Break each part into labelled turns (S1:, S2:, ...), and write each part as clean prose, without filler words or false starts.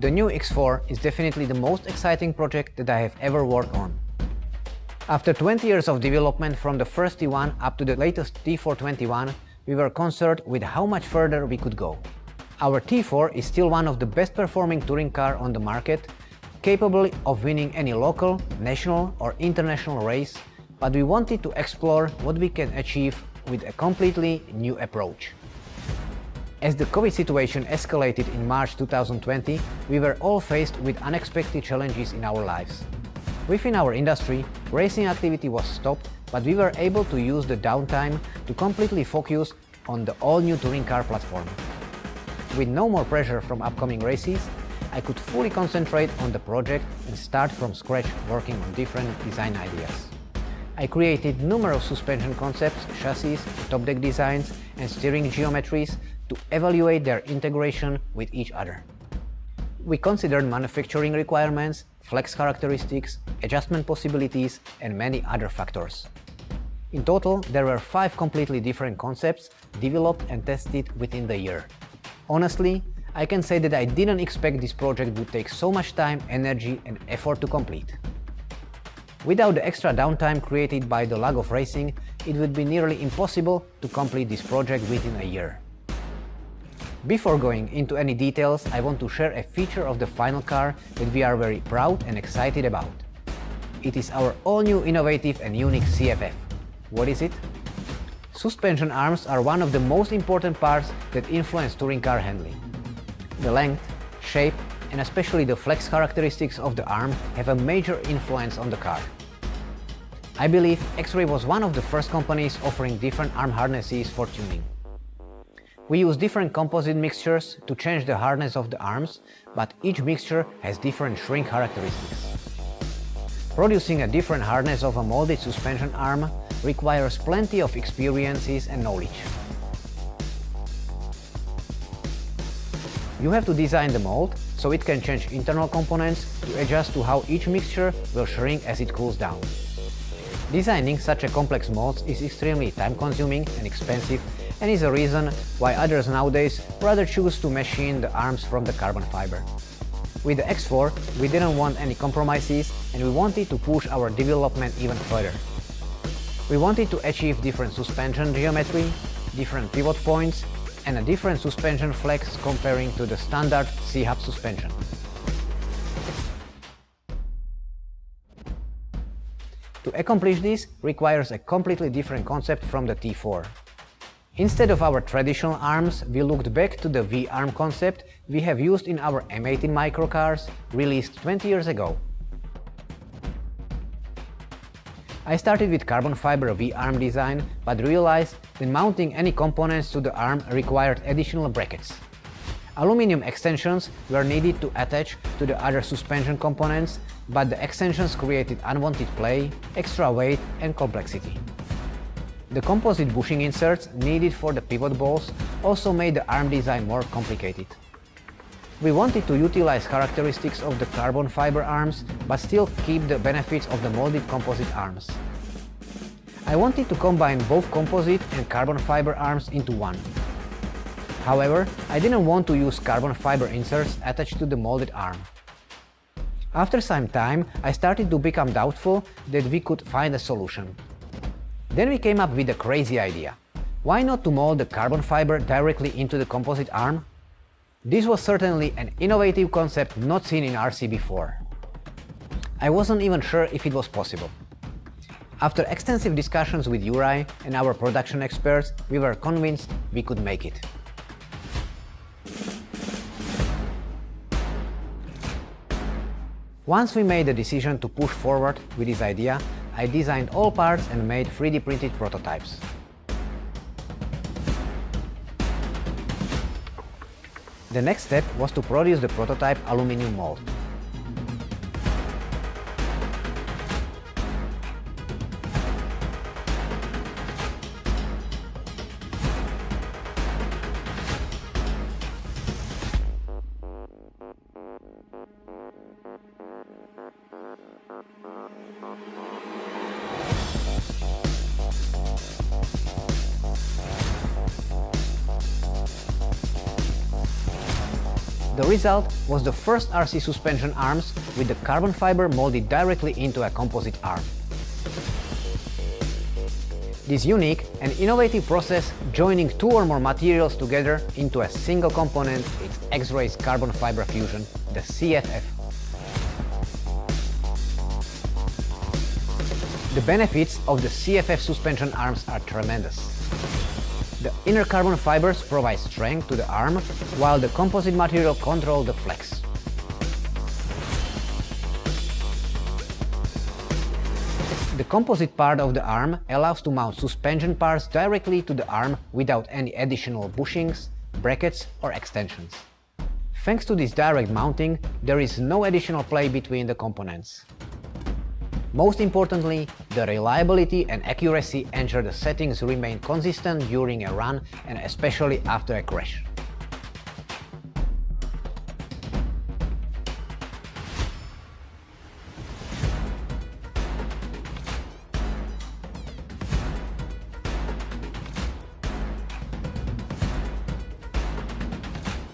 S1: The new X4 is definitely the most exciting project that I have ever worked on. After 20 years of development from the first T1 up to the latest T421, we were concerned with how much further we could go. Our T4 is still one of the best performing touring car on the market, capable of winning any local, national or international race, but we wanted to explore what we can achieve with a completely new approach. As the COVID situation escalated in March 2020, we were all faced with unexpected challenges in our lives. Within our industry, racing activity was stopped, but we were able to use the downtime to completely focus on the all-new touring car platform. With no more pressure from upcoming races, I could fully concentrate on the project and start from scratch working on different design ideas. I created numerous suspension concepts, chassis, top deck designs and steering geometries to evaluate their integration with each other. We considered manufacturing requirements, flex characteristics, adjustment possibilities and many other factors. In total, there were 5 completely different concepts developed and tested within the year. Honestly, I can say that I didn't expect this project would take so much time, energy and effort to complete. Without the extra downtime created by the lack of racing, it would be nearly impossible to complete this project within a year. Before going into any details, I want to share a feature of the final car that we are very proud and excited about. It is our all-new innovative and unique CFF. What is it? Suspension arms are one of the most important parts that influence touring car handling. The length, shape and especially the flex characteristics of the arm have a major influence on the car. I believe Xray was one of the first companies offering different arm harnesses for tuning. We use different composite mixtures to change the hardness of the arms, but each mixture has different shrink characteristics. Producing a different hardness of a molded suspension arm requires plenty of experiences and knowledge. You have to design the mold so it can change internal components to adjust to how each mixture will shrink as it cools down. Designing such a complex mold is extremely time-consuming and expensive and is a reason why others nowadays rather choose to machine the arms from the carbon fiber. With the X4, we didn't want any compromises and we wanted to push our development even further. We wanted to achieve different suspension geometry, different pivot points and a different suspension flex comparing to the standard C-hub suspension. To accomplish this requires a completely different concept from the T4. Instead of our traditional arms, we looked back to the V-arm concept we have used in our M18 microcars released 20 years ago. I started with carbon fiber V-arm design, but realized that mounting any components to the arm required additional brackets. Aluminum extensions were needed to attach to the other suspension components, but the extensions created unwanted play, extra weight and complexity. The composite bushing inserts needed for the pivot balls also made the arm design more complicated. We wanted to utilize characteristics of the carbon fiber arms, but still keep the benefits of the molded composite arms. I wanted to combine both composite and carbon fiber arms into one. However, I didn't want to use carbon fiber inserts attached to the molded arm. After some time, I started to become doubtful that we could find a solution. Then we came up with a crazy idea. Why not to mold the carbon fiber directly into the composite arm? This was certainly an innovative concept not seen in RC before. I wasn't even sure if it was possible. After extensive discussions with Xray and our production experts, we were convinced we could make it. Once we made the decision to push forward with this idea, I designed all parts and made 3D printed prototypes. The next step was to produce the prototype aluminum mold. The result was the first RC suspension arms with the carbon fiber molded directly into a composite arm. This unique and innovative process, joining two or more materials together into a single component, is Xray's carbon fiber fusion, the CFF. The benefits of the CFF suspension arms are tremendous. The inner carbon fibers provide strength to the arm, while the composite material controls the flex. The composite part of the arm allows to mount suspension parts directly to the arm without any additional bushings, brackets or extensions. Thanks to this direct mounting, there is no additional play between the components. Most importantly, the reliability and accuracy ensure the settings remain consistent during a run and especially after a crash.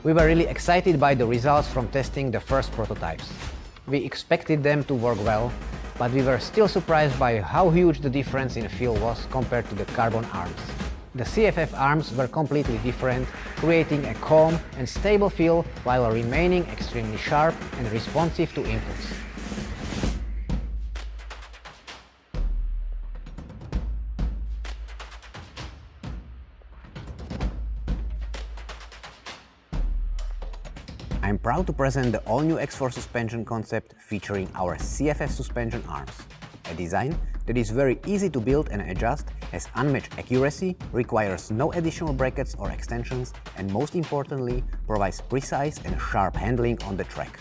S1: We were really excited by the results from testing the first prototypes. We expected them to work well, but we were still surprised by how huge the difference in feel was compared to the carbon arms. The CFF arms were completely different, creating a calm and stable feel while remaining extremely sharp and responsive to inputs. I'm proud to present the all-new X4 suspension concept featuring our CFF suspension arms. A design that is very easy to build and adjust, has unmatched accuracy, requires no additional brackets or extensions, and most importantly, provides precise and sharp handling on the track.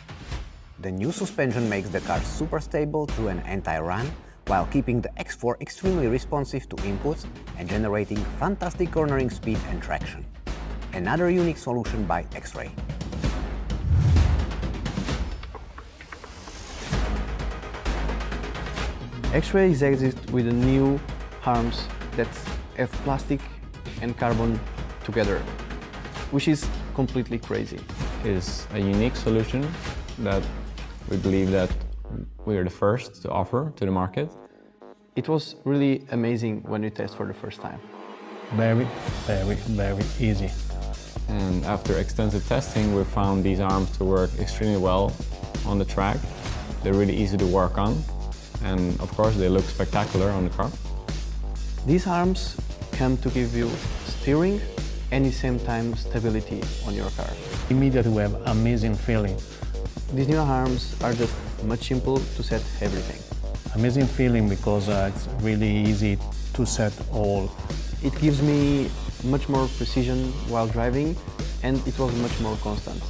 S1: The new suspension makes the car super stable through an entire run, while keeping the X4 extremely responsive to inputs and generating fantastic cornering speed and traction. Another unique solution by Xray.
S2: Xray exists with the new arms that have plastic and carbon together, which is completely crazy.
S3: It is a unique solution that we believe that we are the first to offer to the market.
S2: It was really amazing when we test for the first time.
S4: Very easy.
S3: And after extensive testing, we found these arms to work extremely well on the track. They're really easy to work on. And of course, they look spectacular on the car.
S2: These arms come to give you steering and at the same time stability on your car.
S4: Immediately we have amazing feeling.
S2: These new arms are just much simple to set everything.
S4: Amazing feeling because it's really easy to set all.
S2: It gives me much more precision while driving, and it was much more constant.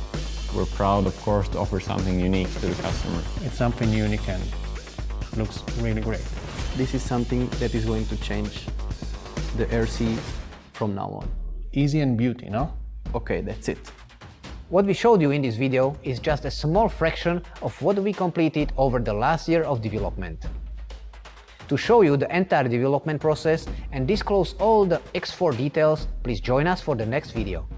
S3: We're proud, of course, to offer something unique to the customer.
S4: It's something unique and looks really great.
S2: This is something that is going to change the RC from now on.
S4: Easy and beauty, no?
S2: Okay, that's it.
S1: What we showed you in this video is just a small fraction of what we completed over the last year of development. To show you the entire development process and disclose all the X4 details, please join us for the next video.